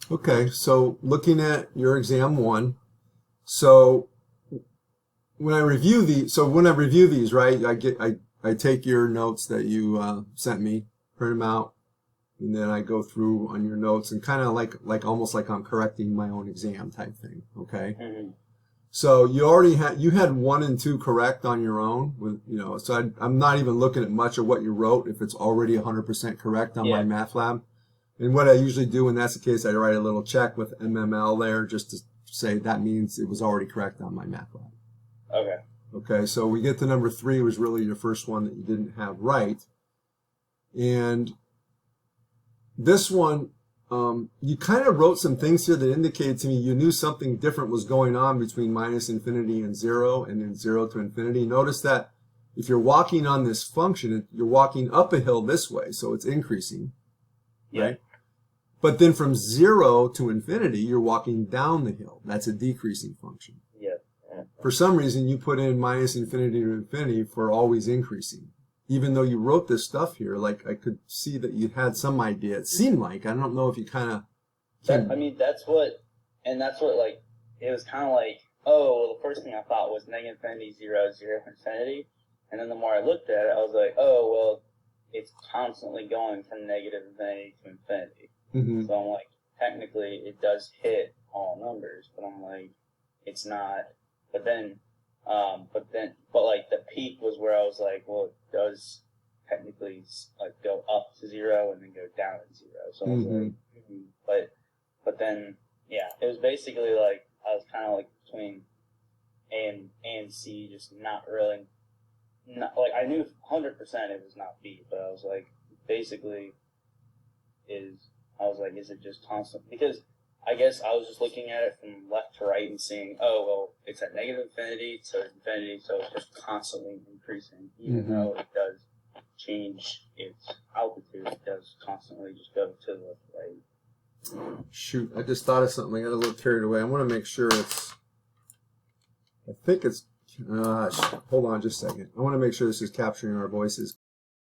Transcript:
Okay, so looking at your exam one, so when I review these, right, I take your notes that you sent me, print them out, and then I go through on your notes and kind of like almost like I'm correcting my own exam type thing. Okay, Hmm. so you had one and two correct on your own with so I'm not even looking at much of what you wrote if it's already 100% correct on my Yeah. math lab. And what I usually do when that's the case, I write a little check with MML there just to say that means it was already correct on my math lab. Okay. Okay, so we get to number three was really your first one that you didn't have right. And this one, you kind of wrote some things here that indicated to me you knew something different was going on between minus infinity and zero, and then zero to infinity. Notice that if you're walking on this function, you're walking up a hill this way, so it's increasing, Yeah. right? But then from zero to infinity, you're walking down the hill. That's a decreasing function. Yeah. Yeah. For some reason, you put in minus infinity to infinity for always increasing. Even though you wrote this stuff here, like I could see that you had some idea. It seemed like, I don't know if you kind of That I came. mean, that's what like it was kind of like. Oh, well, the first thing I thought was negative infinity, zero, zero, infinity, and then the more I looked at it, I was like, oh, well, it's constantly going from negative infinity to infinity. Hmm. So I'm like, technically, it does hit all numbers, but I'm like, it's not. But but like the peak was where I was like, well, it does technically like go up to zero and then go down to zero. So I was Hmm. like, but then yeah, it was basically like I was kind of like between A and C, just not really, not like I knew 100% it was not B, but I was like basically is I was like, is it just constant? Because I guess I was just looking at it from left to right and seeing, oh well, it's at negative infinity to infinity, so it's just constantly increasing, even Hmm. though it does change its altitude, it does constantly just go to the right. Shoot, I just thought of something. I got a little carried away. I want to make sure I think it's, hold on just a second. I want to make sure this is capturing our voices.